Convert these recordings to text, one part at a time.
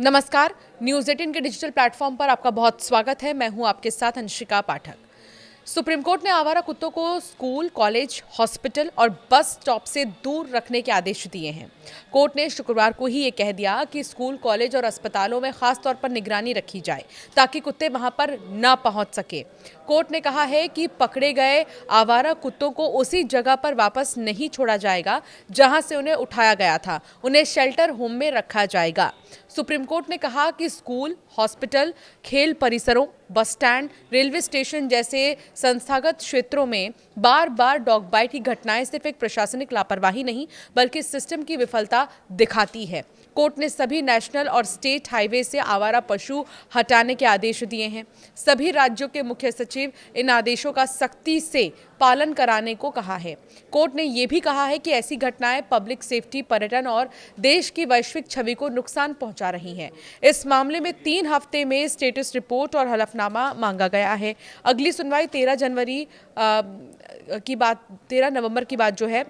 नमस्कार। न्यूज़ 18 के digital platform पर आपका बहुत स्वागत है। मैं हूं आपके साथ अंशिका पाठक। सुप्रीम कोर्ट ने आवारा कुत्तों को स्कूल, कॉलेज, हॉस्पिटल और बस स्टॉप से दूर रखने के आदेश दिए हैं। कोर्ट ने शुक्रवार को ही ये कह दिया कि स्कूल, कॉलेज और अस्पतालों में खास तौर पर निगरानी रखी जाए ताकि कुत्ते वहां पर न पहुंच सके। कोर्ट ने कहा है कि पकड़े गए आवारा कुत्तों को उसी जगह पर वापस नहीं छोड़ा जाएगा जहां से उन्हें उठाया गया था। उन्हें शेल्टर होम में रखा जाएगा। सुप्रीम कोर्ट ने कहा कि स्कूल, हॉस्पिटल, खेल परिसरों, बस स्टैंड, रेलवे स्टेशन जैसे संस्थागत क्षेत्रों में बार बार डॉग बाइट की घटनाएं सिर्फ एक प्रशासनिक लापरवाही नहीं बल्कि सिस्टम की विफलता दिखाती है। कोर्ट ने सभी नेशनल और स्टेट हाईवे से आवारा पशु हटाने के आदेश दिए हैं। सभी राज्यों के मुख्य सचिव इन आदेशों का सख्ती से पालन कराने को कहा है। कोर्ट ने यह भी कहा है कि ऐसी घटनाएं पब्लिक सेफ्टी, पर्यटन और देश की वैश्विक छवि को नुकसान पहुंचा रही हैं। इस मामले में 3 हफ्ते में स्टेटस रिपोर्ट और हलफनामा मांगा गया है। अगली सुनवाई 13 नवंबर की बात जो है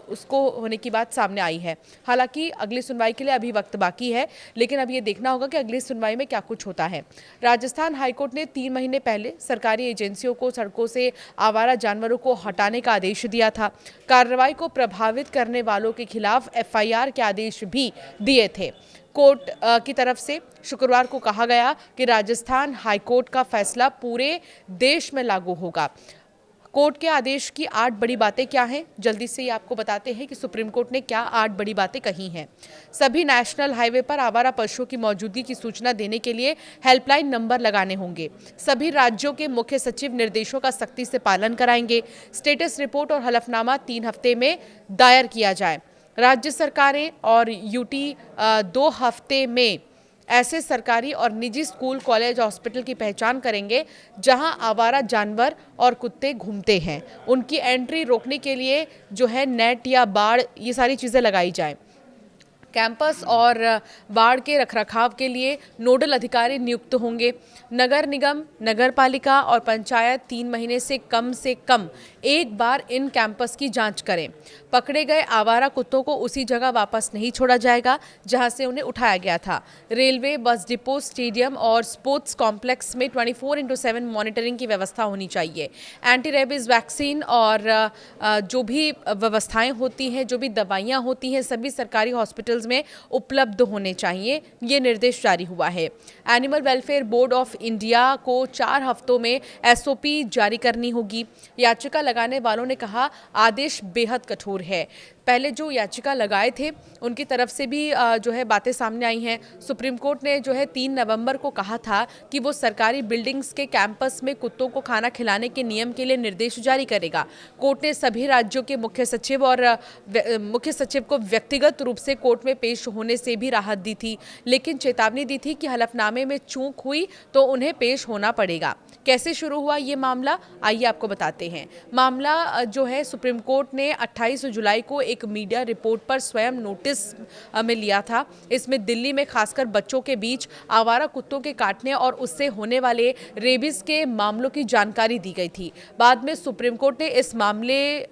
उसको होने की बात सामने आई है। हालांकि अगली सुनवाई के लिए अभी वक्त बाकी है, लेकिन अब ये देखना होगा कि अगली सुनवाई में क्या कुछ होता है। राजस्थान हाईकोर्ट ने 3 महीने पहले सरकारी एजेंसियों को सड़कों से आवारा जानवरों को हटाने का आदेश दिया था। कार्रवाई को प्रभावित करने वालों के खिलाफ एफआईआर के आदेश भी दिए थे। कोर्ट की तरफ से शुक्रवार को कहा गया कि राजस्थान हाईकोर्ट का फैसला पूरे देश में लागू होगा। कोर्ट के आदेश की 8 बड़ी बातें क्या हैं, जल्दी से आपको बताते हैं कि सुप्रीम कोर्ट ने क्या 8 बड़ी बातें कही हैं। सभी नेशनल हाईवे पर आवारा पशुओं की मौजूदगी की सूचना देने के लिए हेल्पलाइन नंबर लगाने होंगे। सभी राज्यों के मुख्य सचिव निर्देशों का सख्ती से पालन कराएंगे। स्टेटस रिपोर्ट और हलफनामा 3 हफ्ते में दायर किया जाए। राज्य सरकारें और यूटी 2 हफ्ते में ऐसे सरकारी और निजी स्कूल, कॉलेज, हॉस्पिटल की पहचान करेंगे जहां आवारा जानवर और कुत्ते घूमते हैं। उनकी एंट्री रोकने के लिए जो है नेट या बाड़, ये सारी चीज़ें लगाई जाएं। कैंपस और बाड़ के रखरखाव के लिए नोडल अधिकारी नियुक्त होंगे। नगर निगम, नगर पालिका और पंचायत 3 महीने से कम एक बार इन कैंपस की जांच करें। पकड़े गए आवारा कुत्तों को उसी जगह वापस नहीं छोड़ा जाएगा जहां से उन्हें उठाया गया था। रेलवे, बस डिपो, स्टेडियम और स्पोर्ट्स कॉम्प्लेक्स में 24/7 मॉनिटरिंग की व्यवस्था होनी चाहिए। एंटी रेबीज वैक्सीन और जो भी व्यवस्थाएं होती हैं, जो भी दवाइयां होती हैं, सभी सरकारी हॉस्पिटल्स में उपलब्ध होने चाहिए। ये निर्देश जारी हुआ है। Animal welfare board of India को 4 हफ्तों में एसओपी जारी करनी होगी। याचिका लगाने वालों ने कहा आदेश बेहद कठोर है। पहले जो याचिका लगाए थे उनकी तरफ से भी जो है बातें सामने आई हैं। सुप्रीम कोर्ट ने जो है 3 नवंबर को कहा था कि वो सरकारी बिल्डिंग्स के कैंपस में कुत्तों को खाना खिलाने के नियम के लिए निर्देश जारी करेगा। कोर्ट ने सभी राज्यों के मुख्य सचिव और मुख्य सचिव को व्यक्तिगत रूप से कोर्ट में पेश होने से भी राहत दी थी, लेकिन चेतावनी दी थी कि हलफनामे में चूक हुई तो उन्हें पेश होना पड़ेगा। कैसे शुरू हुआ ये मामला, आइए आपको बताते हैं। मामला जो है सुप्रीम कोर्ट ने 28 जुलाई को एक मीडिया रिपोर्ट पर स्वयं नोटिस में लिया था। इसमें दिल्ली में खासकर बच्चों के बीच आवारा कुत्तों के काटने और उससे होने वाले रेबीज के मामलों की जानकारी दी गई थी। बाद में सुप्रीम कोर्ट ने इस मामले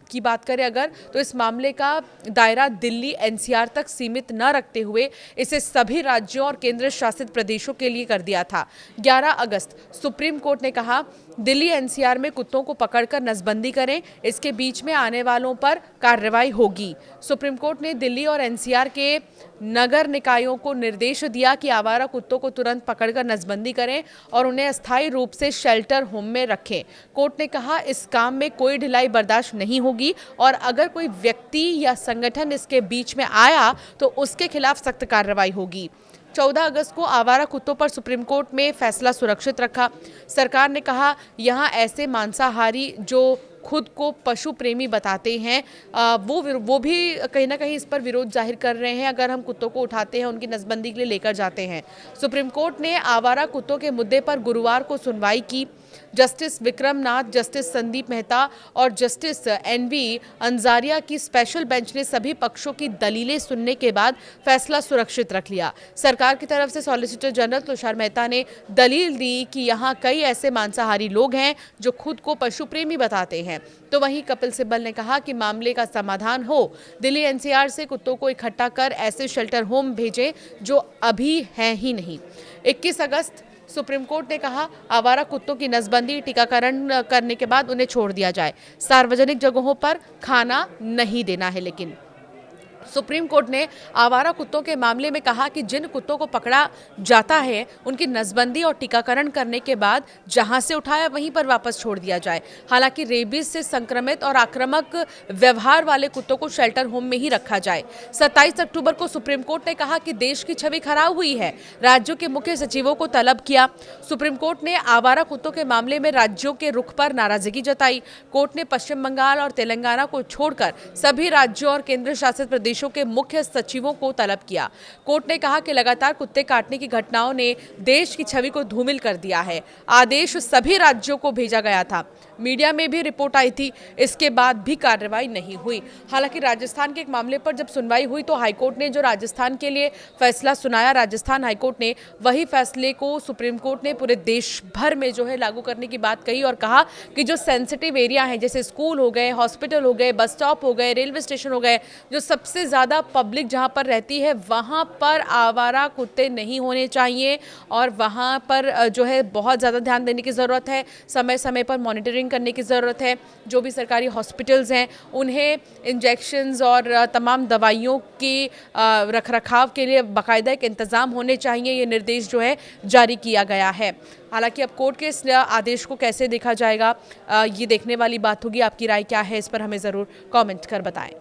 की बात करें अगर तो इस मामले का दायरा दिल्ली, एनसीआर तक सीमित न रखते हुए इसे सभी राज्यों और केंद्र शासित प्रदेशों के लिए कर दिया था। 11 अगस्त सुप्रीम कोर्ट ने कहा दिल्ली, एनसीआर में कुत्तों को पकड़कर नसबंदी करें, इसके बीच में आने वालों पर कार्रवाई होगी। सुप्रीम कोर्ट ने दिल्ली और एनसीआर के नगर निकायों को निर्देश दिया कि आवारा कुत्तों को तुरंत पकड़कर नसबंदी करें और उन्हें अस्थायी रूप से शेल्टर होम में रखें। कोर्ट ने कहा इस काम में कोई ढिलाई बर्दाश्त नहीं होगी और अगर कोई व्यक्ति या संगठन इसके बीच में आया तो उसके खिलाफ सख्त कार्रवाई होगी। 14 अगस्त को आवारा कुत्तों पर सुप्रीम कोर्ट में फैसला सुरक्षित रखा। सरकार ने कहा यहाँ ऐसे मांसाहारी जो खुद को पशु प्रेमी बताते हैं वो भी कहीं ना कहीं इस पर विरोध जाहिर कर रहे हैं। अगर हम कुत्तों को उठाते हैं, उनकी नसबंदी के लिए लेकर जाते हैं। सुप्रीम कोर्ट ने आवारा कुत्तों के मुद्दे पर गुरुवार को सुनवाई की। जस्टिस विक्रम नाथ, जस्टिस संदीप मेहता और जस्टिस एनवी अंजारिया की स्पेशल बेंच ने सभी पक्षों की दलीलें सुनने के बाद फैसला सुरक्षित रख लिया। सरकार की तरफ से सॉलिसिटर जनरल तुषार मेहता ने दलील दी कि यहाँ कई ऐसे मांसाहारी लोग हैं जो खुद को पशु प्रेमी बताते हैं। तो वहीं कपिल सिब्बल ने कहा कि मामले का समाधान हो, दिल्ली एनसीआर से कुत्तों को इकट्ठा कर ऐसे शेल्टर होम भेजें जो अभी हैं ही नहीं। 21 अगस्त सुप्रीम कोर्ट ने कहा, आवारा कुत्तों की नसबंदी, टीकाकरण करने के बाद उन्हें छोड़ दिया जाए। सार्वजनिक जगहों पर खाना नहीं देना है। लेकिन सुप्रीम कोर्ट ने आवारा कुत्तों के मामले में कहा कि जिन कुत्तों को पकड़ा जाता है उनकी नसबंदी और टीकाकरण करने के बाद जहां से उठाया वहीं पर वापस छोड़ दिया जाए। हालांकि रेबीज से संक्रमित और आक्रामक व्यवहार वाले कुत्तों को शेल्टर होम में ही रखा जाए। 27 अक्टूबर को सुप्रीम कोर्ट ने कहा कि देश की छवि खराब हुई है। राज्यों के मुख्य सचिवों को तलब किया। सुप्रीम कोर्ट ने आवारा कुत्तों के मामले में राज्यों के रुख पर नाराजगी जताई। कोर्ट ने पश्चिम बंगाल और तेलंगाना को छोड़कर सभी राज्यों और केंद्र शासित प्रदेशों के मुख्य सचिवों को तलब किया। कोर्ट ने कहा कि लगातार कुत्ते काटने की घटनाओं ने देश की छवि को धूमिल कर दिया है। आदेश सभी राज्यों को भेजा गया था। मीडिया में भी रिपोर्ट आई थी, इसके बाद भी कार्रवाई नहीं हुई। हालांकि राजस्थान के एक मामले पर जब सुनवाई हुई तो हाईकोर्ट ने जो राजस्थान के लिए फैसला सुनाया, राजस्थान हाईकोर्ट ने वही फैसले को सुप्रीम कोर्ट ने पूरे देश भर में जो है लागू करने की बात कही और कहा कि जो सेंसिटिव एरिया हैं जैसे स्कूल हो गए, हॉस्पिटल हो गए, बस स्टॉप हो गए, रेलवे स्टेशन हो गए, जो सबसे ज़्यादा पब्लिक जहाँ पर रहती है वहाँ पर आवारा कुत्ते नहीं होने चाहिए और वहाँ पर जो है बहुत ज़्यादा ध्यान देने की ज़रूरत है। समय समय पर मॉनिटरिंग करने की ज़रूरत है। जो भी सरकारी हॉस्पिटल्स हैं उन्हें इंजेक्शंस और तमाम दवाइयों की रखरखाव के लिए बाकायदा एक इंतज़ाम होने चाहिए। ये निर्देश जो है जारी किया गया है। हालांकि अब कोर्ट के इस आदेश को कैसे देखा जाएगा ये देखने वाली बात होगी। आपकी राय क्या है इस पर हमें ज़रूर कमेंट कर बताएं।